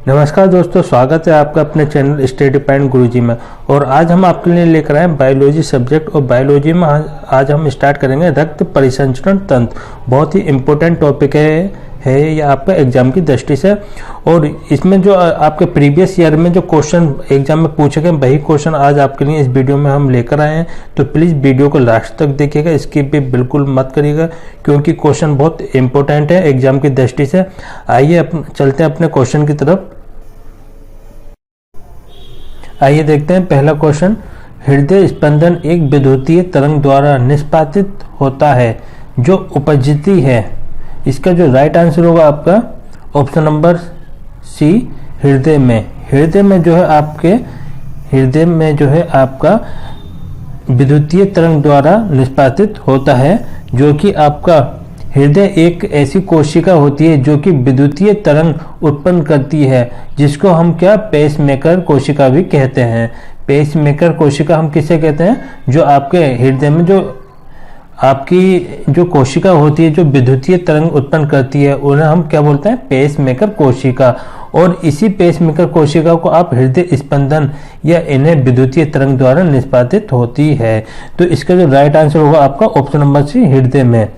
नमस्कार दोस्तों, स्वागत है आपका अपने चैनल स्टडी पॉइंट गुरुजी में। और आज हम आपके लिए लेकर आए बायोलॉजी सब्जेक्ट। और बायोलॉजी में आज हम स्टार्ट करेंगे रक्त परिसंचरण तंत्र। बहुत ही इम्पोर्टेंट टॉपिक है ये आपका एग्जाम की दृष्टि से। और इसमें जो आपके प्रीवियस ईयर में जो क्वेश्चन एग्जाम में पूछे गए वही क्वेश्चन आज आपके लिए इस वीडियो में हम लेकर आए हैं। तो प्लीज़ वीडियो को लास्ट तक देखिएगा, स्किप भी बिल्कुल मत करिएगा क्योंकि क्वेश्चन बहुत इंपॉर्टेंट है एग्जाम की दृष्टि से। आइए चलते हैं अपने क्वेश्चन की तरफ। आइए देखते हैं पहला क्वेश्चन। हृदय स्पंदन एक विद्युतीय तरंग द्वारा निष्पादित होता है जो उपजती है। इसका जो राइट आंसर होगा आपका ऑप्शन नंबर सी, हृदय में। हृदय में जो है आपका विद्युतीय तरंग द्वारा निष्पादित होता है, जो कि आपका हृदय एक ऐसी कोशिका होती है जो कि विद्युतीय तरंग उत्पन्न करती है, जिसको हम पेसमेकर कोशिका भी कहते हैं। पेसमेकर कोशिका हम किसे कहते हैं? जो आपके हृदय में जो आपकी जो कोशिका होती है जो विद्युतीय तरंग उत्पन्न करती है, उन्हें हम क्या बोलते हैं? पेसमेकर कोशिका। और इसी पेसमेकर कोशिका को आप हृदय स्पंदन या इन्हें विद्युतीय तरंग द्वारा निष्पादित होती है। तो इसका जो राइट आंसर होगा आपका ऑप्शन नंबर सी, हृदय में।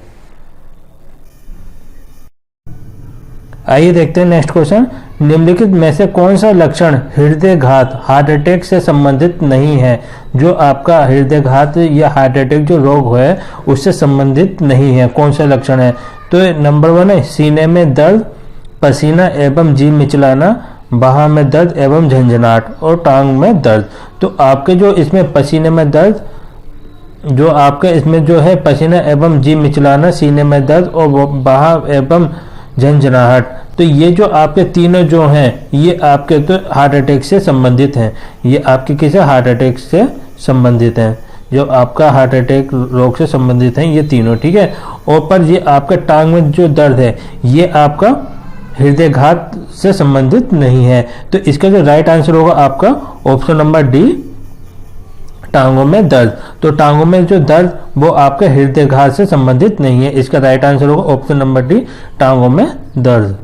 आइए देखते हैं नेक्स्ट क्वेश्चन। निम्नलिखित में से कौन सा लक्षण हृदयघात हार्ट अटैक से संबंधित नहीं है? जो आपका हृदयघात या हार्ट अटैक जो रोग है उससे संबंधित नहीं है, कौन सा लक्षण है? तो नंबर 1 है सीने में दर्द, पसीना एवं जी मिचलाना, बाह में दर्द एवं झंझनाहट और टांग में दर्द। तो आपके जो इसमें पसीने में दर्द, जो आपके इसमें जो है पसीना एवं जी मिचलाना, सीने में दर्द और बाह एवं झंझनाहट, तो ये जो आपके तीनों जो हैं ये आपके तो हार्ट अटैक से संबंधित हैं। ये आपके किसी हार्ट अटैक से संबंधित हैं, जो आपका हार्ट अटैक रोग से संबंधित हैं ये तीनों, ठीक है। और पर ये आपका टांग में जो दर्द है ये आपका हृदयघात से संबंधित नहीं है। तो इसका जो राइट आंसर होगा आपका ऑप्शन नंबर डी, टांगों में दर्द। तो टांगों में जो दर्द वो आपके हृदयघात से संबंधित नहीं है। इसका राइट आंसर होगा ऑप्शन नंबर डी, टांगों में दर्द।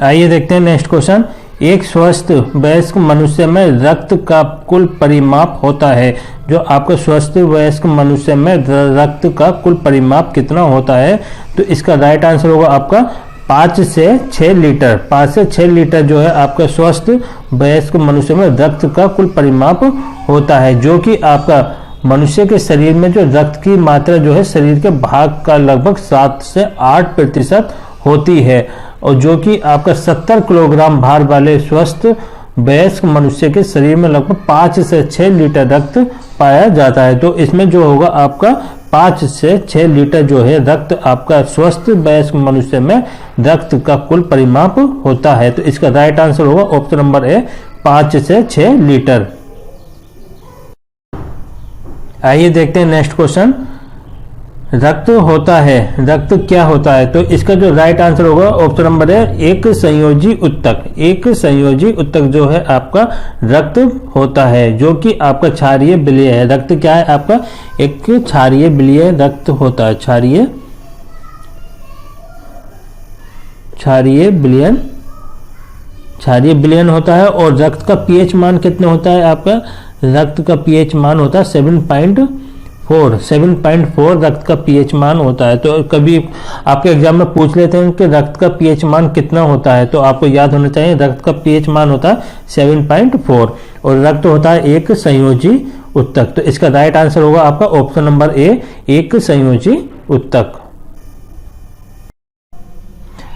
आइए देखते हैं नेक्स्ट क्वेश्चन। एक स्वस्थ वयस्क मनुष्य में रक्त का कुल परिमाप होता है। जो आपका स्वस्थ वयस्क मनुष्य में रक्त का कुल परिमाप कितना होता है? तो इसका राइट आंसर होगा आपका 5 से 6 लीटर। 5 से 6 लीटर जो है आपका स्वस्थ वयस्क मनुष्य में रक्त का कुल परिमाप होता है, जो कि आपका मनुष्य के शरीर में जो रक्त की मात्रा जो है शरीर के भाग का लगभग 7 से 8% होती है। और जो कि आपका 70 किलोग्राम भार वाले स्वस्थ वयस्क मनुष्य के शरीर में लगभग 5 से 6 लीटर रक्त पाया जाता है। तो इसमें जो होगा आपका 5 से 6 लीटर जो है रक्त आपका स्वस्थ वयस्क मनुष्य में रक्त का कुल परिमाप होता है। तो इसका राइट आंसर होगा ऑप्शन नंबर ए, 5 से 6 लीटर। आइए देखते हैं नेक्स्ट क्वेश्चन। रक्त होता है, रक्त क्या होता है? तो इसका जो राइट आंसर होगा ऑप्शन नंबर है एक संयोजी उत्तक। एक संयोजी उत्तक जो है आपका रक्त होता है, जो कि आपका क्षारीय विलय है। रक्त क्या है आपका? एक क्षारीय विलय रक्त होता है। क्षारीय विलयन होता है। और रक्त का पीएच मान कितना होता है आपका? रक्त का पीएच मान होता है 7.4 रक्त का पीएच मान होता है। तो कभी आपके एग्जाम में पूछ लेते हैं कि रक्त का पीएच मान कितना होता है, तो आपको याद होना चाहिए रक्त का पीएच मान होता है 7.4 और रक्त होता है एक संयोजी उत्तक। तो इसका राइट आंसर होगा आपका ऑप्शन नंबर ए, एक संयोजी उत्तक।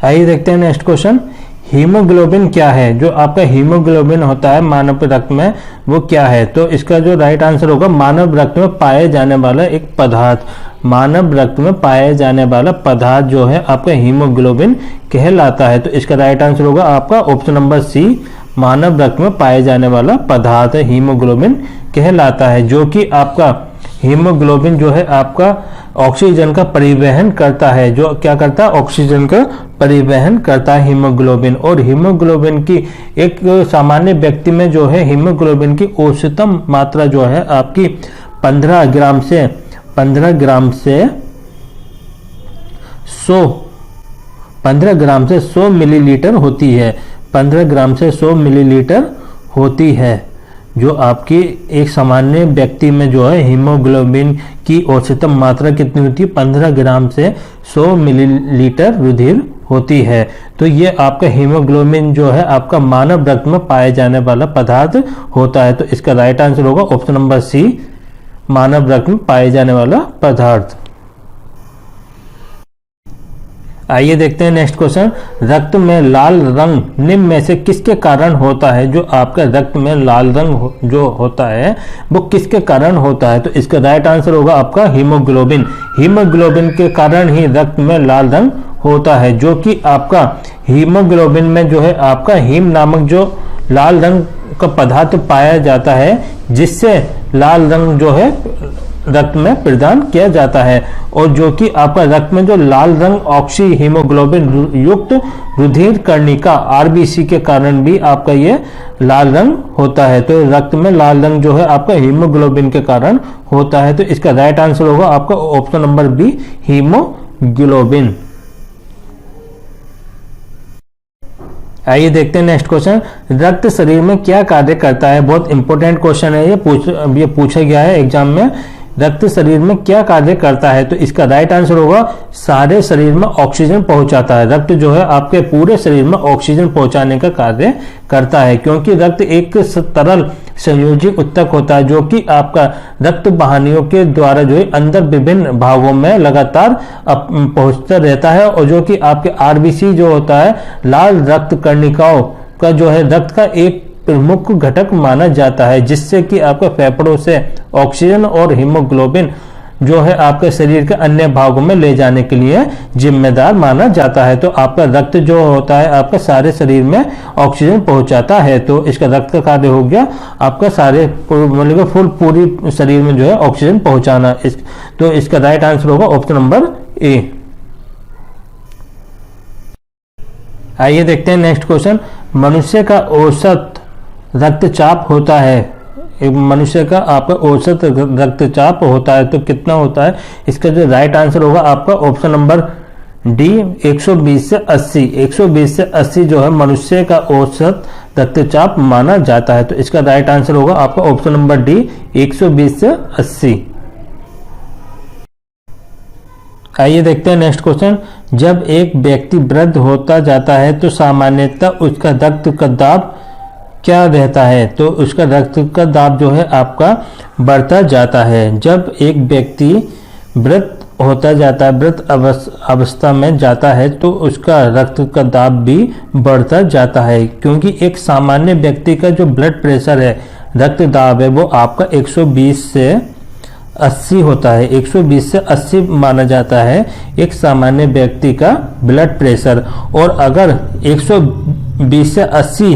आइए देखते हैं नेक्स्ट क्वेश्चन। हीमोग्लोबिन क्या है? जो आपका हीमोग्लोबिन होता है मानव रक्त में वो क्या है? तो इसका जो राइट आंसर होगा मानव रक्त में पाए जाने वाला एक पदार्थ। मानव रक्त में पाए जाने वाला पदार्थ जो है आपका हीमोग्लोबिन कहलाता है। तो इसका राइट आंसर होगा आपका ऑप्शन नंबर सी, मानव रक्त में पाए जाने वाला पदार्थ हीमोग्लोबिन कहलाता है। जो कि आपका हीमोग्लोबिन जो है आपका ऑक्सीजन का परिवहन करता है। जो क्या करता है? ऑक्सीजन का परिवहन करता है हीमोग्लोबिन। और हीमोग्लोबिन की एक सामान्य व्यक्ति में जो है हीमोग्लोबिन की औसतम मात्रा जो है आपकी 15 ग्राम से 100 15 ग्राम से 100 मिलीलीटर होती है। 15 ग्राम से 100 मिलीलीटर होती है। जो आपकी एक सामान्य व्यक्ति में जो है हीमोग्लोबिन की औसतम मात्रा कितनी होती है? 15 ग्राम से 100 मिलीलीटर रुधिर होती है। तो ये आपका हीमोग्लोबिन जो है आपका मानव रक्त में पाए जाने वाला पदार्थ होता है। तो इसका राइट आंसर होगा ऑप्शन नंबर सी, मानव रक्त में पाए जाने वाला पदार्थ। आइए देखते हैं नेक्स्ट क्वेश्चन। रक्त में लाल रंग निम्न में से किसके कारण होता है? जो आपका रक्त में लाल रंग जो होता है वो किसके कारण होता है? तो इसका राइट आंसर होगा आपका हीमोग्लोबिन। हीमोग्लोबिन के कारण ही रक्त में लाल रंग होता है, जो कि आपका हीमोग्लोबिन में जो है आपका हीम नामक जो लाल रंग का पदार्थ पाया जाता है, जिससे लाल रंग जो है रक्त में प्रदान किया जाता है। और जो कि आपका रक्त में जो लाल रंग ऑक्सी हीमोग्लोबिन युक्त रुधिर कर्णिका आरबीसी के कारण भी आपका ये लाल रंग होता है। तो रक्त में लाल रंग जो है आपका हीमोग्लोबिन के कारण होता है। तो इसका राइट आंसर होगा आपका ऑप्शन नंबर बी, हीमोग्लोबिन। आइए देखते हैं नेक्स्ट क्वेश्चन। रक्त शरीर में क्या कार्य करता है? बहुत इंपॉर्टेंट क्वेश्चन है ये पूछा गया है एग्जाम में। रक्त शरीर में क्या कार्य करता है? तो इसका राइट आंसर होगा सारे शरीर में ऑक्सीजन पहुंचाता है। रक्त जो है आपके पूरे शरीर में ऑक्सीजन पहुंचाने का कार्य करता है, क्योंकि रक्त एक तरल संयोजी उत्तक होता है, जो कि आपका रक्त वाहिनियों के द्वारा जो है अंदर विभिन्न भागों में लगातार पहुंचता रहता है। और जो कि आपके आरबीसी जो होता है लाल रक्त कर्णिकाओं का जो है रक्त का एक प्रमुख घटक माना जाता है, जिससे कि आपके फेफड़ों से ऑक्सीजन और हीमोग्लोबिन जो है आपके शरीर के अन्य भागों में ले जाने के लिए जिम्मेदार माना जाता है। तो आपका रक्त जो होता है आपका सारे शरीर में ऑक्सीजन पहुंचाता है। तो इसका रक्त का कार्य हो गया आपका सारे मतलब फुल पूरी शरीर में जो है ऑक्सीजन पहुंचाना। तो इसका राइट आंसर होगा ऑप्शन नंबर ए। आइए देखते हैं नेक्स्ट क्वेश्चन। मनुष्य का औसत रक्तचाप होता है, एक मनुष्य का आपका औसत रक्तचाप होता है तो कितना होता है? इसका जो राइट आंसर होगा आपका ऑप्शन नंबर डी, 120 से 80। 120 से 80 जो है मनुष्य का औसत रक्तचाप माना जाता है। तो इसका राइट आंसर होगा आपका ऑप्शन नंबर डी, 120 से 80। आइए देखते हैं नेक्स्ट क्वेश्चन। जब एक व्यक्ति वृद्ध होता जाता है तो सामान्यतः उसका रक्त का दाब क्या रहता है? तो उसका रक्त का दाब जो है आपका बढ़ता जाता है। जब एक व्यक्ति वृद्ध होता जाता है, वृद्ध अवस्था में जाता है, तो उसका रक्त का दाब भी बढ़ता जाता है, क्योंकि एक सामान्य व्यक्ति का जो ब्लड प्रेशर है, रक्त दाब है, वो आपका 120 से 80 होता है। 120 से 80 माना जाता है एक सामान्य व्यक्ति का ब्लड प्रेशर। और अगर 120 से 80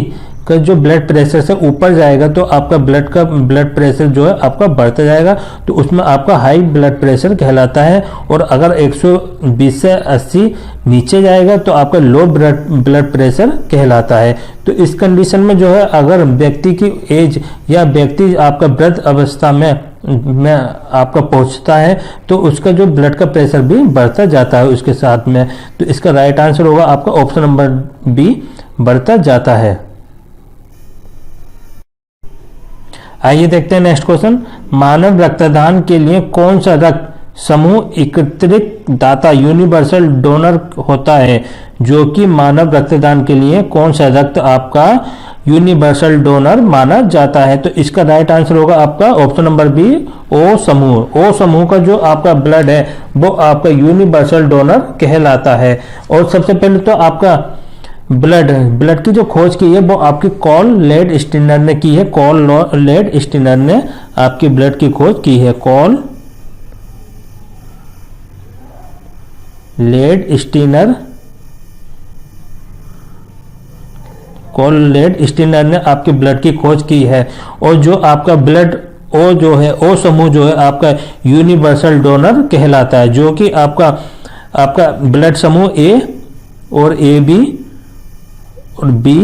का जो ब्लड प्रेशर से ऊपर जाएगा तो आपका ब्लड प्रेशर जो है आपका बढ़ता जाएगा, तो उसमें आपका हाई ब्लड प्रेशर कहलाता है। और अगर 120 से 80 नीचे जाएगा तो आपका लो ब्लड प्रेशर कहलाता है। तो इस कंडीशन में जो है अगर व्यक्ति की एज या व्यक्ति आपका वृद्ध अवस्था में आपका पहुंचता है तो उसका जो ब्लड का प्रेशर भी बढ़ता जाता है उसके साथ में। तो इसका राइट आंसर होगा आपका ऑप्शन नंबर बी, बढ़ता जाता है। आइए देखते हैं नेक्स्ट क्वेश्चन। मानव रक्तदान के लिए कौन सा रक्त समूह एकत्रित दाता यूनिवर्सल डोनर होता है? जो कि मानव रक्तदान के लिए कौन सा रक्त आपका यूनिवर्सल डोनर माना जाता है? तो इसका राइट आंसर होगा आपका ऑप्शन नंबर बी, ओ समूह। ओ समूह का जो आपका ब्लड है वो आपका यूनिवर्सल डोनर कहलाता है। और सबसे पहले तो आपका ब्लड की जो खोज की है वो आपकी कॉल लेड स्टिनर ने की है। कॉल लेड स्टिनर ने आपकी ब्लड की खोज की है। कॉल लेड स्टिनर ने आपके ब्लड की खोज की है। और जो आपका ब्लड ओ जो है, ओ समूह जो है आपका यूनिवर्सल डोनर कहलाता है, जो कि आपका ब्लड समूह ए और ए बी और बी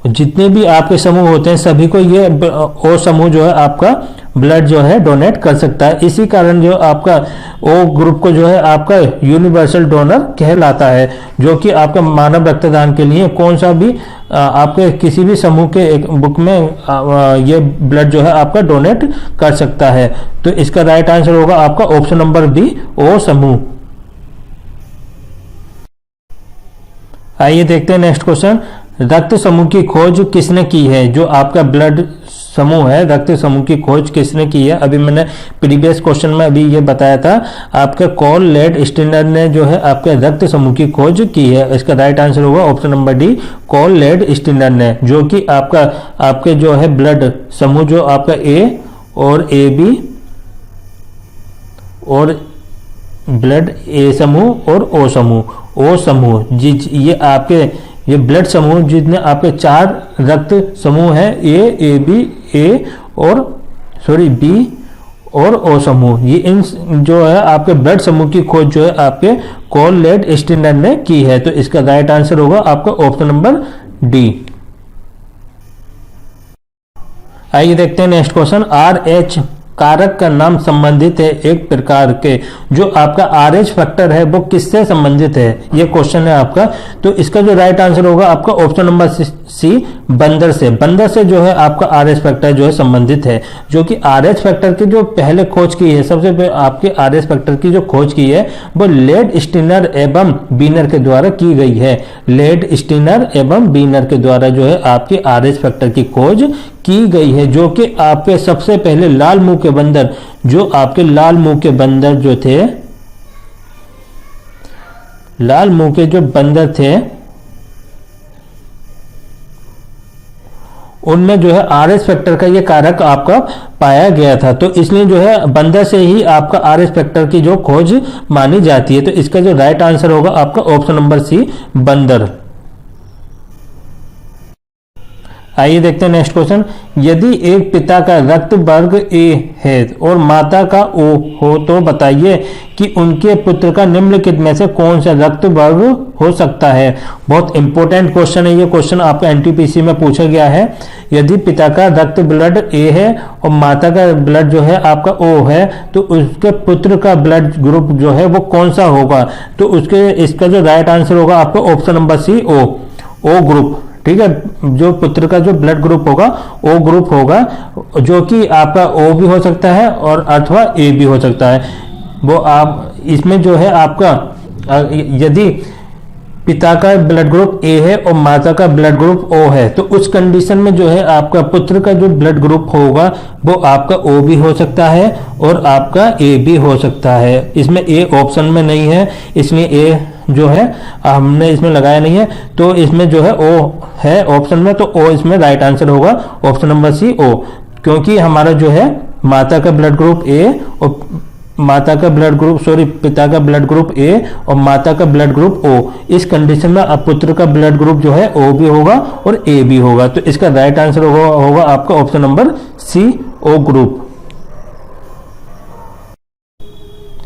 जितने भी आपके समूह होते हैं सभी को ये ओ समूह जो है आपका ब्लड जो है डोनेट कर सकता है। इसी कारण जो आपका ओ ग्रुप को जो है आपका यूनिवर्सल डोनर कहलाता है, जो कि आपका मानव रक्तदान के लिए कौन सा भी आपके किसी भी समूह के एक बुक में ये ब्लड जो है आपका डोनेट कर सकता है। तो इसका राइट आंसर होगा आपका ऑप्शन नंबर बी, ओ समूह। आइए देखते हैं नेक्स्ट क्वेश्चन। रक्त समूह की खोज किसने की है? जो आपका ब्लड समूह है, रक्त समूह की खोज किसने की है? अभी मैंने प्रीवियस क्वेश्चन में अभी ये बताया था, आपके कॉल लेड स्टिनर ने जो है आपके रक्त समूह की खोज की है। इसका राइट आंसर होगा option number D, Karl Landsteiner ने, जो कि आपके जो है ब्लड समूह जो आपका ए और ए बी और ब्लड ए समूह और ओ समूह ये आपके ये ब्लड समूह जितने आपके 4 रक्त समूह हैं, ए बी ए और बी और ओ समूह, ये इन जो है आपके ब्लड समूह की खोज जो है आपके कॉल लेड स्टिनर ने की है। तो इसका राइट आंसर होगा आपका ऑप्शन नंबर डी। आइए देखते हैं नेक्स्ट क्वेश्चन। RH कारक का नाम संबंधित है एक प्रकार के, जो आपका RH फैक्टर है वो किससे संबंधित है? ये क्वेश्चन है आपका। तो इसका जो राइट आंसर होगा आपका ऑप्शन नंबर सी, बंदर से जो है आपका RH फैक्टर जो है संबंधित है, जो कि RH फैक्टर की जो पहले खोज की है, सबसे पहले आपके RH फैक्टर की जो खोज की है वो लेड स्टिनर एवं बीनर के द्वारा की गई है। लेड स्टिनर एवं बीनर के द्वारा जो है आपके RH फैक्टर की खोज की गई है, जो कि आपके सबसे पहले लाल मुंह के बंदर, जो आपके लाल मुंह के बंदर जो थे, लाल मुंह के जो बंदर थे उनमें जो है RH फैक्टर का ये कारक आपका पाया गया था। तो इसलिए जो है बंदर से ही आपका RH फैक्टर की जो खोज मानी जाती है। तो इसका जो राइट आंसर होगा आपका ऑप्शन नंबर सी, बंदर। आइए देखते हैं नेक्स्ट क्वेश्चन। यदि एक पिता का रक्त वर्ग ए है और माता का ओ हो तो बताइए कि उनके पुत्र का निम्नलिखित में से कौन सा रक्त वर्ग हो सकता है? बहुत इंपॉर्टेंट क्वेश्चन है ये। क्वेश्चन आपका एनटीपीसी में पूछा गया है। यदि पिता का रक्त ब्लड ए है और माता का ब्लड जो है आपका ओ है, तो उसके पुत्र का ब्लड ग्रुप जो है वो कौन सा होगा? तो इसका जो राइट आंसर होगा आपका option number C, O group. ठीक है, जो पुत्र का जो ब्लड ग्रुप होगा ओ ग्रुप होगा, जो कि आपका ओ भी हो सकता है और अथवा ए भी हो सकता है। वो आप इसमें जो है आपका यदि पिता का ब्लड ग्रुप ए है और माता का ब्लड ग्रुप ओ है, तो उस कंडीशन में जो है आपका पुत्र का जो ब्लड ग्रुप होगा वो आपका ओ भी हो सकता है और आपका ए भी हो सकता है। इसमें ए ऑप्शन में नहीं है, इसलिए ए जो है हमने इसमें लगाया नहीं है। तो इसमें जो है ओ है ऑप्शन में, तो ओ इसमें राइट आंसर होगा ऑप्शन नंबर सी, ओ। क्योंकि हमारा जो है माता का ब्लड ग्रुप ए और पिता का ब्लड ग्रुप ए और माता का ब्लड ग्रुप ओ, इस कंडीशन में अब पुत्र का ब्लड ग्रुप जो है ओ भी होगा और ए भी होगा। तो इसका राइट आंसर होगा आपका option number C, O group.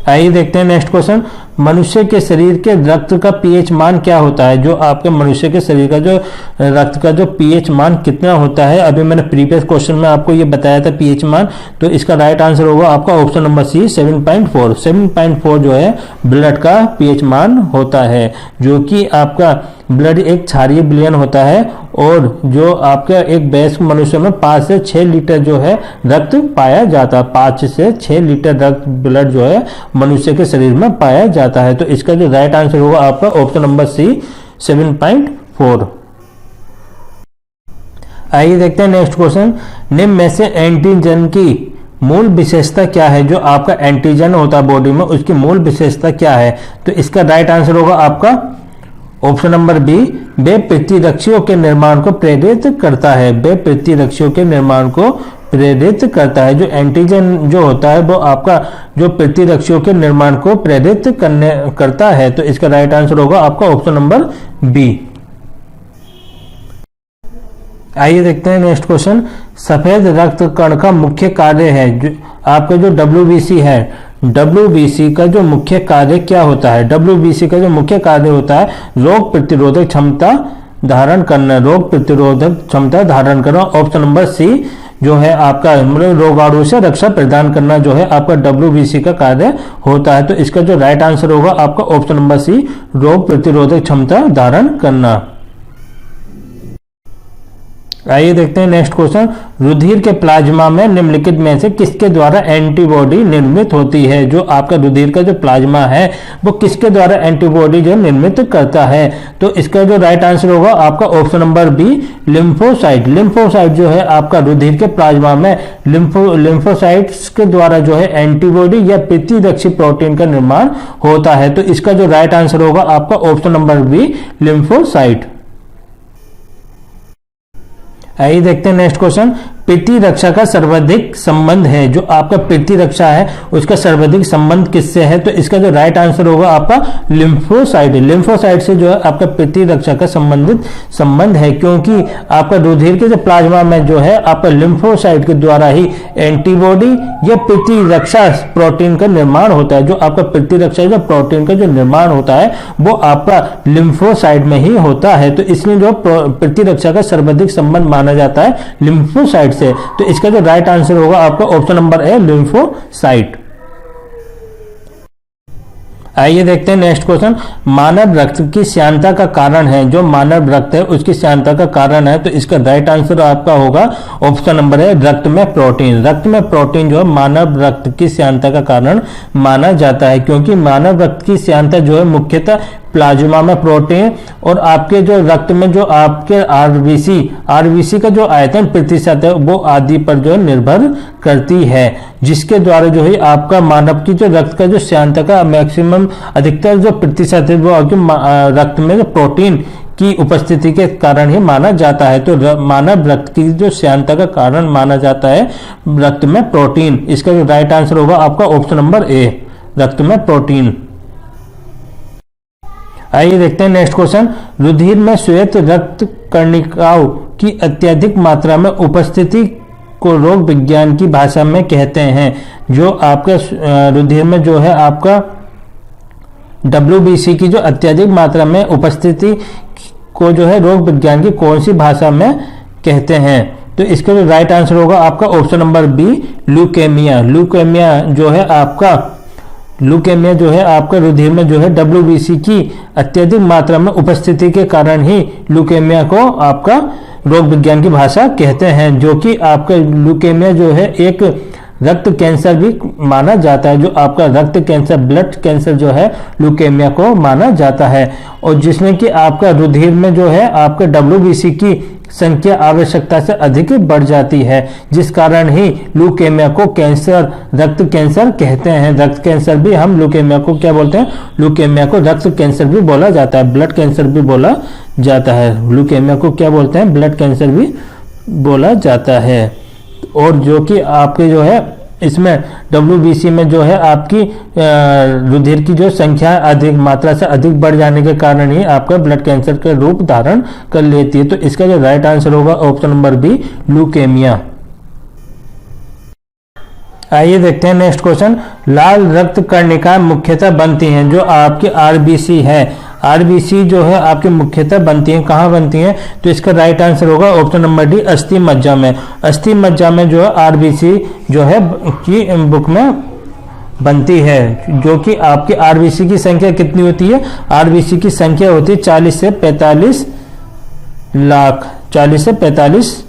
आइए देखते हैं नेक्स्ट क्वेश्चन। मनुष्य के शरीर के रक्त का पीएच मान क्या होता है? जो आपके मनुष्य के शरीर का जो रक्त का जो पीएच मान कितना होता है, अभी मैंने प्रीवियस क्वेश्चन में आपको ये बताया था पीएच मान। तो इसका राइट आंसर होगा आपका ऑप्शन नंबर सी, 7.4। 7.4 जो है ब्लड का पीएच मान होता है, जो कि आपका ब्लड एक क्षारीय विलयन होता है और जो आपका एक वयस्क मनुष्य में 5 से 6 लीटर जो है रक्त पाया जाता है। 5 से 6 लीटर रक्त ब्लड जो है मनुष्य के शरीर में पाया जाता है। तो इसका जो राइट आंसर होगा आपका ऑप्शन नंबर सी, 7.4। आइए देखते हैं नेक्स्ट क्वेश्चन। निम्न में से एंटीजन की मूल विशेषता क्या है? जो आपका एंटीजन होता है बॉडी में, उसकी मूल विशेषता क्या है? तो इसका राइट आंसर होगा आपका ऑप्शन नंबर बी, वे प्रतिरक्षियों के निर्माण को प्रेरित करता है। वे प्रतिरक्षियों के निर्माण को प्रेरित करता है। जो एंटीजन जो होता है वो आपका जो प्रतिरक्षियों के निर्माण को प्रेरित करता है। तो इसका राइट आंसर होगा आपका ऑप्शन नंबर बी। आइए देखते हैं नेक्स्ट क्वेश्चन। सफेद रक्त कण का मुख्य कार्य है, जो आपका जो WBC है, WBC का जो मुख्य कार्य क्या होता है? WBC का जो मुख्य कार्य होता है रोग प्रतिरोधक क्षमता धारण करना, रोग प्रतिरोधक क्षमता धारण करना। ऑप्शन नंबर सी जो है आपका मतलब रोगाणु से रक्षा प्रदान करना जो है आपका WBC का कार्य होता है। तो इसका जो राइट आंसर होगा आपका ऑप्शन नंबर सी, रोग प्रतिरोधक क्षमता धारण करना। आइए देखते हैं नेक्स्ट क्वेश्चन। रुधिर के प्लाज्मा में निम्नलिखित में से किसके द्वारा एंटीबॉडी निर्मित होती है? जो आपका रुधिर का जो प्लाज्मा है वो किसके द्वारा एंटीबॉडी जो निर्मित करता है? तो इसका जो राइट आंसर होगा आपका option number B, lymphocyte. Lymphocyte जो है आपका रुधिर के प्लाज्मा में लिम्फोसाइट्स के द्वारा जो है एंटीबॉडी या प्रतिरक्षी प्रोटीन का निर्माण होता है। तो इसका जो राइट आंसर होगा आपका ऑप्शन नंबर बी, लिम्फोसाइट। आइए देखते हैं नेक्स्ट क्वेश्चन। प्रतिरक्षा का सर्वाधिक संबंध है, जो आपका प्रतिरक्षा है उसका सर्वाधिक संबंध किससे है? तो इसका जो राइट आंसर होगा आपका लिम्फोसाइट। लिम्फोसाइट से जो है आपका प्रतिरक्षा का संबंध है, क्योंकि आपका रुधिर के जो प्लाज्मा में जो है आपका लिम्फोसाइट के द्वारा ही एंटीबॉडी या प्रतिरक्षा प्रोटीन का निर्माण होता है। जो आपका प्रतिरक्षा जो प्रोटीन का जो निर्माण होता है वो आपका लिम्फोसाइट में ही होता है। तो इसलिए जो प्रतिरक्षा का सर्वाधिक संबंध माना जाता है लिम्फोसाइट से। तो इसका जो राइट आंसर होगा आपका ऑप्शन नंबर ए, लिम्फोसाइट। आइए देखते हैं नेक्स्ट क्वेश्चन। मानव रक्त की श्यानता का कारण है, जो मानव रक्त है उसकी श्यानता का कारण है। तो इसका राइट आंसर आपका होगा ऑप्शन नंबर है, रक्त में प्रोटीन। रक्त में प्रोटीन जो है मानव रक्त की श्यानता का कारण माना जाता है, क्योंकि मानव रक्त की श्यानता जो है मुख्यतः प्लाज्मा में प्रोटीन और आपके जो रक्त में जो आपके आरबीसी का जो आयतन प्रतिशत है वो आदि पर जो निर्भर करती है, जिसके द्वारा जो है आपका मानव की जो रक्त का जो श्यानता का मैक्सिमम अधिकतर जो प्रतिशत है वो आपके रक्त में जो प्रोटीन की उपस्थिति के कारण ही माना जाता है। तो मानव रक्त की जो श्यानता का कारण माना जाता है रक्त में प्रोटीन। इसका जो राइट आंसर होगा आपका ऑप्शन नंबर ए, रक्त में प्रोटीन। आइए देखते हैं नेक्स्ट क्वेश्चन। रुधिर में श्वेत रक्त कणिकाओं की अत्यधिक मात्रा में उपस्थिति को रोग विज्ञान की भाषा में कहते हैं। जो आपका रुधिर में जो है आपका WBC की जो अत्यधिक मात्रा में उपस्थिति को जो है रोग विज्ञान की कौन सी भाषा में कहते हैं? तो इसका जो राइट आंसर होगा आपका option number B, leukaemia. Leukaemia जो है आपका रुधिर में जो है WBC की अत्यधिक मात्रा में उपस्थिति के कारण ही ल्यूकेमिया को आपका रोग विज्ञान की भाषा कहते हैं। जो कि आपका ल्यूकेमिया जो है एक रक्त कैंसर भी माना जाता है। जो आपका रक्त कैंसर, ब्लड कैंसर जो है ल्यूकेमिया को माना जाता है, और जिसमें कि आपका रुधिर में जो है आपका WBC की संख्या आवश्यकता से अधिक बढ़ जाती है, जिस कारण ही ल्यूकेमिया को रक्त कैंसर कहते हैं। रक्त कैंसर भी हम ल्यूकेमिया को क्या बोलते हैं? ल्यूकेमिया को रक्त कैंसर भी बोला जाता है, ब्लड कैंसर भी बोला जाता है। ल्यूकेमिया को क्या बोलते हैं? ब्लड कैंसर भी बोला जाता है। और जो कि आपके जो है इसमें WBC में जो है आपकी रुधिर की जो संख्या अधिक मात्रा से अधिक बढ़ जाने के कारण ही आपका ब्लड कैंसर का रूप धारण कर लेती है। तो इसका जो राइट आंसर होगा ऑप्शन नंबर बी, ल्यूकेमिया। आइए देखते हैं नेक्स्ट क्वेश्चन। लाल रक्त कणिकाएं मुख्यतः बनती हैं, जो आपकी RBC है। RBC जो है आपके मुख्यतः बनती हैं, कहाँ बनती हैं? तो इसका राइट आंसर होगा ऑप्शन नंबर डी, अस्थि मज्जा में। अस्थि मज्जा में जो है RBC जो है की बुक में बनती है। जो कि आपकी RBC की संख्या कितनी होती है? RBC की संख्या होती है 40 से 45 लाख। 40 से 45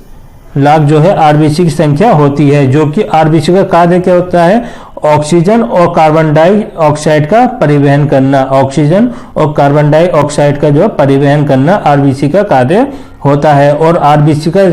लाख जो है RBC की संख्या होती है। जो कि RBC का कार्य क्या होता है? ऑक्सीजन और कार्बन डाइऑक्साइड का परिवहन करना। ऑक्सीजन और कार्बन डाइऑक्साइड का जो परिवहन करना RBC का कार्य होता है। और RBC का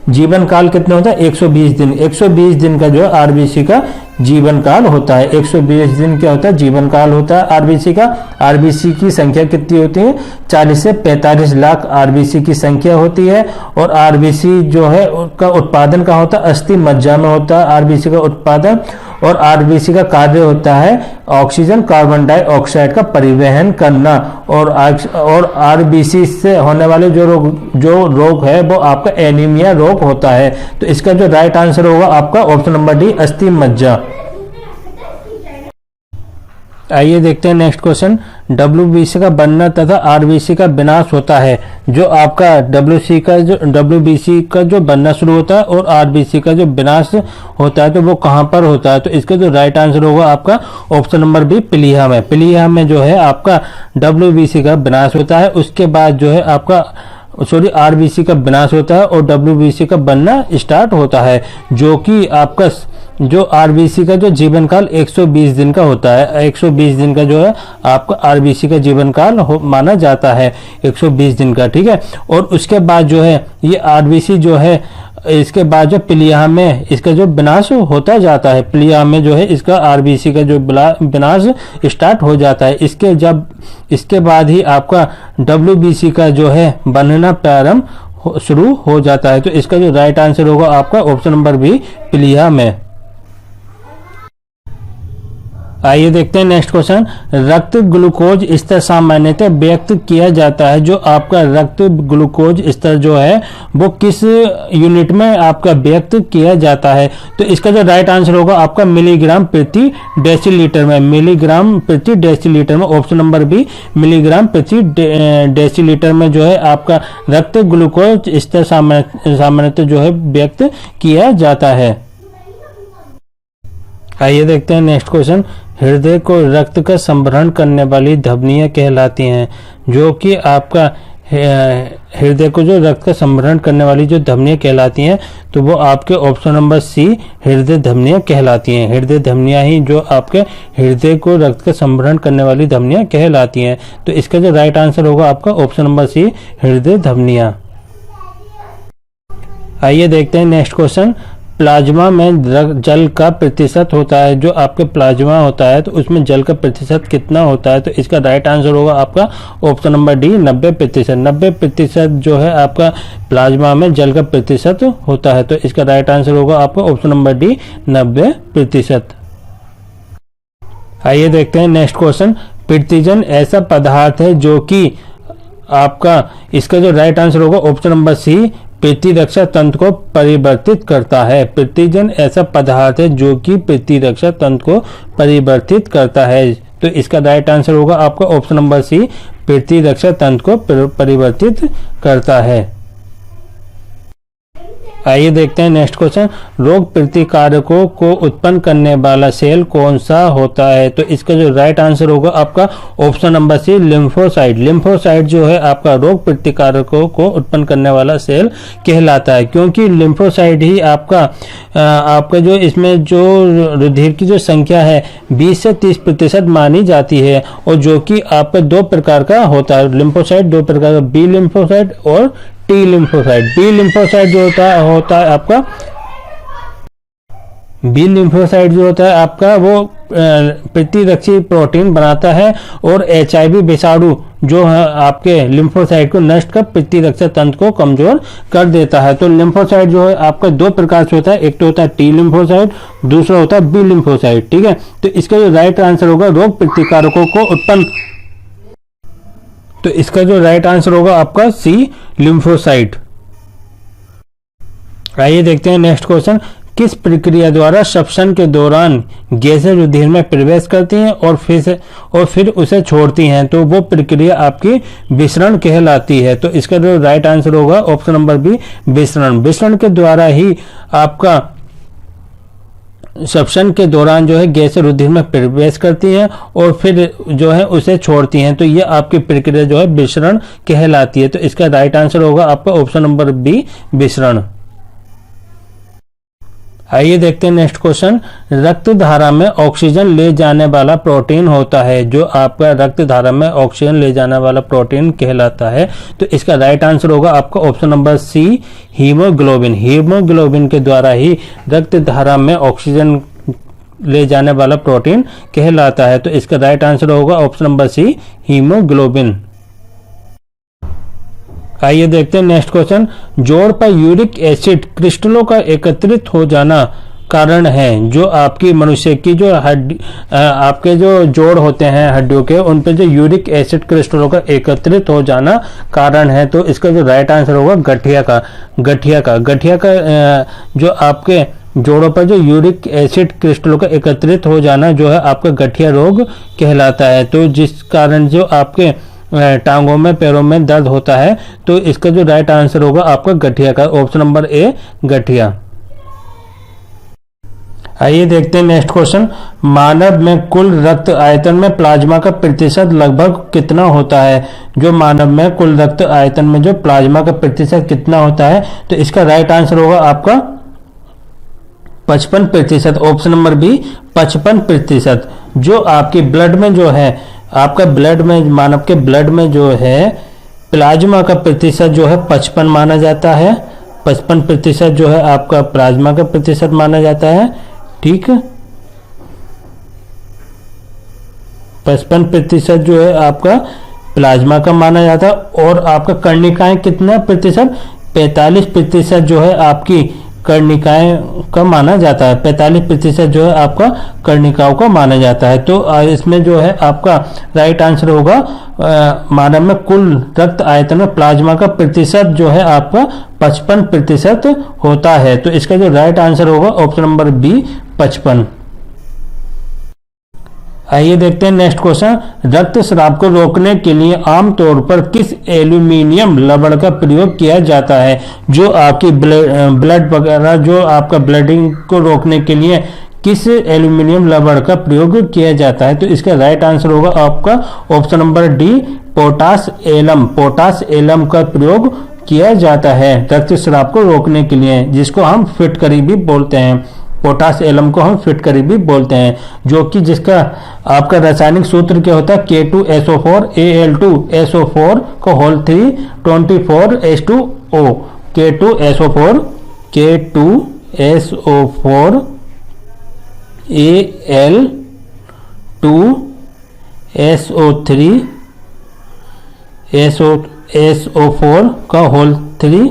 जीवन काल कितना होता है? 120 दिन। 120 दिन का जो है RBC का जीवन काल होता है। 120 दिन क्या होता है? जीवन काल होता है RBC का। RBC की संख्या कितनी होती है? 40 से 45 लाख RBC की संख्या होती है। और RBC जो है उसका उत्पादन कहाँ होता है? अस्थि मज्जा में होता है RBC का उत्पादन। और RBC का कार्य होता है ऑक्सीजन कार्बन डाइऑक्साइड का परिवहन करना। और RBC से होने वाले जो रोग है वो आपका एनीमिया रोग होता है। तो इसका जो राइट आंसर होगा आपका ऑप्शन नंबर डी, अस्थि मज्जा। आइए देखते हैं नेक्स्ट क्वेश्चन। WBC का बनना तथा RBC का विनाश होता है। जो आपका WBC का जो बनना शुरू होता है और RBC का जो विनाश होता है तो वो कहाँ पर होता है? तो इसका जो राइट आंसर होगा आपका ऑप्शन नंबर बी, प्लीहा में। प्लीहा में जो है आपका WBC का विनाश होता है, उसके बाद जो है आपका RBC का विनाश होता है और WBC का बनना स्टार्ट होता है, जो कि आपका जो RBC का जो जीवन काल 120 दिन का होता है। 120 दिन का जो है आपका RBC का जीवन काल माना जाता है, 120 दिन का, ठीक है। और उसके बाद जो है ये RBC जो है, इसके बाद जो प्लीहा में इसका जो विनाश होता जाता है, प्लीहा में जो है इसका RBC का जो विनाश स्टार्ट हो जाता है। इसके बाद ही आपका WBC का जो है बनना प्रारंभ शुरू हो जाता है। तो इसका जो राइट आंसर होगा आपका ऑप्शन नंबर बी, प्लीहा में। आइए देखते हैं नेक्स्ट क्वेश्चन। रक्त ग्लूकोज स्तर सामान्यतः व्यक्त किया जाता है। जो आपका रक्त ग्लूकोज स्तर जो है वो किस यूनिट में आपका व्यक्त किया जाता है? तो इसका जो राइट आंसर होगा आपका मिलीग्राम प्रति डेसीलीटर में। मिलीग्राम प्रति डेसीलीटर में, ऑप्शन नंबर बी, मिलीग्राम प्रति डेसीलीटर में जो है आपका रक्त ग्लूकोज स्तर सामान्यतः जो है व्यक्त किया जाता है। आइए देखते हैं नेक्स्ट क्वेश्चन। हृदय को रक्त का संवहन करने वाली धमनियां कहलाती हैं। जो कि आपका हृदय को जो रक्त का संवहन करने वाली जो धमनियां कहलाती हैं तो वो आपके ऑप्शन नंबर सी, हृदय धमनियां कहलाती हैं। हृदय धमनियां ही जो आपके हृदय को रक्त का संवहन करने वाली धमनियां कहलाती हैं। तो इसका जो राइट आंसर होगा आपका ऑप्शन नंबर सी, हृदय धमनियां। आइए देखते हैं नेक्स्ट क्वेश्चन। प्लाज्मा में जल का प्रतिशत होता है। जो आपके प्लाज्मा होता है तो उसमें जल का प्रतिशत कितना होता है? तो इसका राइट आंसर होगा आपका ऑप्शन नंबर डी, 90%। 90% जो है आपका प्लाज्मा में जल का प्रतिशत होता है। तो इसका राइट आंसर होगा आपका ऑप्शन नंबर डी, 90%। आइए देखते हैं नेक्स्ट क्वेश्चन। प्रतिजन ऐसा पदार्थ है जो कि आपका, इसका जो राइट आंसर होगा ऑप्शन नंबर सी, प्रतिरक्षा तंत्र को परिवर्तित करता है। प्रतिजन ऐसा पदार्थ है जो कि प्रतिरक्षा तंत्र को परिवर्तित करता है। तो इसका राइट आंसर होगा आपका ऑप्शन नंबर सी, प्रतिरक्षा तंत्र को परिवर्तित करता है। आइए देखते हैं नेक्स्ट क्वेश्चन। रोग प्रतिकारकों को उत्पन्न करने वाला सेल कौन सा होता है? तो इसका जो राइट आंसर होगा आपका option number C, lymphocyte. Lymphocyte जो है आपका रोग प्रतिकारकों को उत्पन्न करने वाला सेल कहलाता है, क्योंकि लिम्फोसाइट ही आपका जो इसमें जो रुधिर की जो संख्या है 20 से 30% मानी जाती है, और जो कि आपका दो प्रकार का होता है। लिम्फोसाइट दो प्रकार का, बी लिम्फोसाइट और टी लिम्फोसाइट। बी लिम्फोसाइट जो होता है आपका, बी लिम्फोसाइट जो होता है आपका वो प्रतिरक्षी प्रोटीन बनाता है, और HIV विषाणु जो है आपके लिम्फोसाइट को नष्ट कर प्रतिरक्षा तंत्र को कमजोर कर देता है। तो लिम्फोसाइट जो है आपका दो प्रकार से होता है, एक तो होता है टी लिम्फोसाइट, दूसरा होता है बी लिम्फोसाइट, ठीक है। तो इसका जो राइट आंसर होगा रोग प्रतिकारकों को उत्पन्न, तो इसका जो राइट आंसर होगा आपका सी, लिम्फोसाइट। आइए देखते हैं नेक्स्ट क्वेश्चन। किस प्रक्रिया द्वारा श्वसन के दौरान गैसें रुधिर में प्रवेश करती हैं और फिर उसे छोड़ती हैं? तो वो प्रक्रिया आपकी विसरण कहलाती है। तो इसका जो राइट आंसर होगा ऑप्शन नंबर बी, विसरण। विसरण के द्वारा ही आपका श्वसन के दौरान जो है गैसें रुधिर में प्रवेश करती हैं और फिर जो है उसे छोड़ती हैं। तो ये आपकी प्रक्रिया जो है विसरण कहलाती है। तो इसका राइट आंसर होगा आपका ऑप्शन नंबर बी, विसरण। आइए देखते हैं नेक्स्ट क्वेश्चन। रक्त धारा में ऑक्सीजन ले जाने वाला प्रोटीन होता है। जो आपका रक्त धारा में ऑक्सीजन ले जाने वाला प्रोटीन कहलाता है। तो इसका राइट आंसर होगा आपका option number C, haemoglobin. Haemoglobin के द्वारा ही रक्त धारा में ऑक्सीजन ले जाने वाला प्रोटीन कहलाता है। तो इसका राइट आंसर होगा ऑप्शन नंबर सी, हीमोग्लोबिन। आइए देखते हैं नेक्स्ट क्वेश्चन। जोड़ पर यूरिक एसिड क्रिस्टलों का एकत्रित हो जाना कारण है। जो आपकी मनुष्य की जो आपके जो जोड़ होते हैं हड्डियों के, उन पे जो यूरिक एसिड क्रिस्टलों का एकत्रित हो जाना कारण है। तो इसका जो राइट आंसर होगा गठिया का। गठिया का जो आपके जोड़ों पर जो यूरिक एसिड क्रिस्टलों का एकत्रित हो जाना जो है आपका गठिया रोग कहलाता है। तो जिस कारण जो आपके टांगों में पैरों में दर्द होता है, तो इसका जो राइट आंसर होगा आपका गठिया का, ऑप्शन नंबर ए गठिया। आइए देखते हैं नेक्स्ट क्वेश्चन। मानव में कुल रक्त आयतन में प्लाज्मा का प्रतिशत लगभग कितना होता है? जो मानव में कुल रक्त आयतन में जो प्लाज्मा का प्रतिशत कितना होता है, तो इसका राइट आंसर होगा आपका 55%, ऑप्शन नंबर बी 55%। जो आपकी ब्लड में जो है, आपका ब्लड में, मानव के ब्लड में जो है प्लाज्मा का प्रतिशत जो है 55 माना जाता है। 55% जो है आपका प्लाज्मा का प्रतिशत माना जाता है, ठीक है। 55% जो है आपका प्लाज्मा का माना जाता है। और आपका कर्णिकाएं कितना प्रतिशत? 45% जो है आपकी कर्णिकाएं का माना जाता है। 45% जो है आपका कर्णिकाओं का माना जाता है। तो इसमें जो है आपका राइट आंसर होगा मानव में कुल रक्त आयतन में प्लाज्मा का प्रतिशत जो है आपका 55% होता है। तो इसका जो राइट आंसर होगा ऑप्शन नंबर बी 55। आइए देखते हैं नेक्स्ट क्वेश्चन। रक्तस्राव को रोकने के लिए आमतौर पर किस एल्यूमिनियम लवण का प्रयोग किया जाता है? जो आपकी ब्लड वगैरह, जो आपका ब्लडिंग को रोकने के लिए किस एल्यूमिनियम लवण का प्रयोग किया जाता है? तो इसका राइट आंसर होगा आपका option number D potash alum. Potash alum का प्रयोग किया जाता है रक्तस्राव को रोकने के लिए, जिसको हम फिटकरी भी बोलते हैं। पोटास एलम को हम फिटकरी भी बोलते हैं, जो कि जिसका आपका रासायनिक सूत्र क्या होता है? K2SO4 Al2SO4 को whole 3 24H2O। K2SO4 Al2SO3 SO4 का होल 3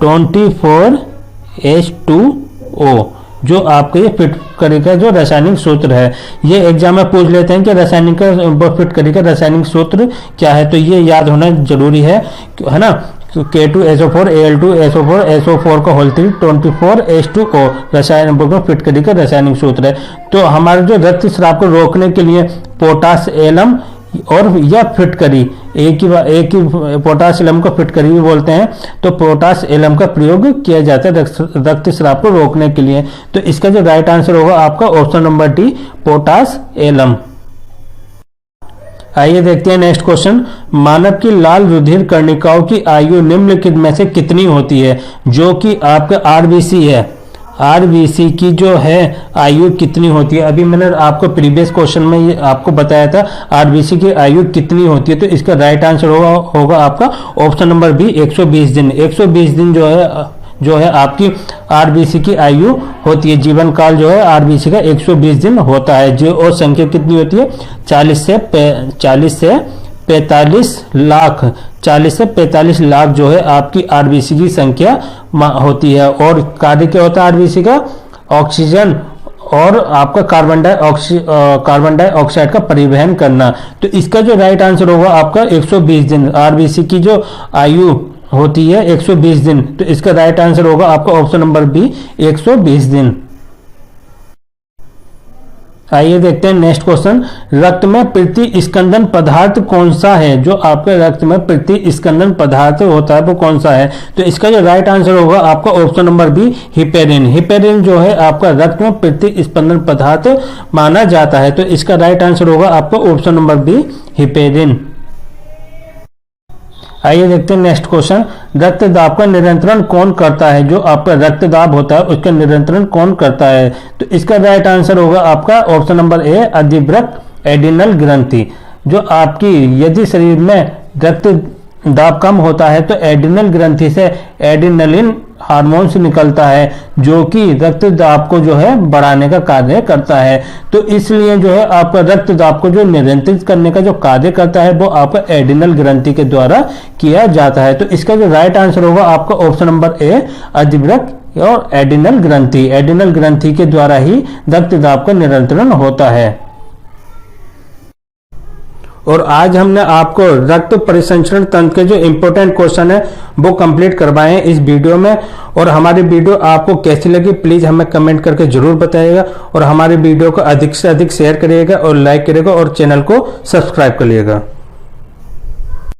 24H2O, जो आपके ये फिटकरी का जो रासायनिक सूत्र है। ये एग्जाम में पूछ लेते हैं कि रासायनिक का फिटकरी का रासायनिक सूत्र क्या है, तो ये याद होना जरूरी है ना। K2SO4 Al2SO4 SO4 का होल 3 24H2O रासायनिक फिटकरी का रासायनिक सूत्र है। तो हमारे जो रक्तस्राव को रोकने के लिए पोटास एलम और या फिटकरी, एक ही पोटास एलम को फिटकरी भी बोलते हैं, तो पोटास एलम का प्रयोग किया जाता है रक्तस्राव को रोकने के लिए। तो इसका जो राइट आंसर होगा आपका option number D potash alum. आइए देखते हैं नेक्स्ट क्वेश्चन। मानव की लाल रुधिर कर्णिकाओं की आयु निम्नलिखित में से कितनी होती है? जो कि आपका आरबीसी है, आरबीसी की जो है आयु कितनी होती है? अभी मैंने आपको प्रीवियस क्वेश्चन में ये आपको बताया था आरबीसी की आयु कितनी होती है। तो इसका राइट आंसर होगा आपका ऑप्शन नंबर बी 120 दिन। 120 दिन जो है आपकी आरबीसी की आयु होती है। जीवन काल जो है आरबीसी का 120 दिन होता है। जो और संख्या कितनी होती है? 40 से 45 लाख। 40 से 45 लाख जो है आपकी आरबीसी की संख्या होती है। और कार्य क्या होता है आरबीसी का? ऑक्सीजन और आपका कार्बन डाइऑक्साइड का परिवहन करना। तो इसका जो राइट आंसर होगा आपका 120 दिन। आरबीसी की जो आयु होती है 120 दिन, तो इसका राइट आंसर होगा आपका ऑप्शन नंबर बी 120 दिन। आइए देखते हैं नेक्स्ट क्वेश्चन। रक्त में प्रतिस्कंदन पदार्थ कौन सा है? जो आपके रक्त में प्रतिस्कंदन पदार्थ होता है वो कौन सा है? तो इसका जो राइट आंसर होगा आपका option number B heparin. Heparin जो है आपका रक्त में प्रतिस्पंदन पदार्थ माना जाता है। तो इसका राइट आंसर होगा आपका ऑप्शन नंबर बी हिपेरिन। आइए देखते हैं नेक्स्ट क्वेश्चन। रक्तदाब का नियंत्रण कौन करता है? जो आपका रक्तदाब होता है उसका नियंत्रण कौन करता है? तो इसका राइट आंसर होगा आपका ऑप्शन नंबर ए अधिवृक्क एडिनल ग्रंथि। जो आपकी यदि शरीर में रक्तदाब कम होता है तो एडिनल ग्रंथि से एडिनलिन हार्मोन्स निकलता है, जो कि रक्तदाब को जो है बढ़ाने का कार्य करता है। तो इसलिए जो है आपका रक्तदाब को जो नियंत्रित करने का जो कार्य करता है वो आपका एडिनल ग्रंथि के द्वारा किया जाता है। तो इसका जो राइट आंसर होगा आपका ऑप्शन नंबर ए अधिवृक्क और एडिनल ग्रंथि। एडिनल ग्रंथि के द्वारा ही रक्तदाब का नियंत्रण होता है। और आज हमने आपको रक्त परिसंचरण तंत्र के जो इम्पोर्टेंट क्वेश्चन है वो कंप्लीट करवाए हैं इस वीडियो में। और हमारी वीडियो आपको कैसी लगी प्लीज हमें कमेंट करके जरूर बताइएगा, और हमारी वीडियो को अधिक से अधिक शेयर करिएगा और लाइक करिएगा और चैनल को सब्सक्राइब करिएगा।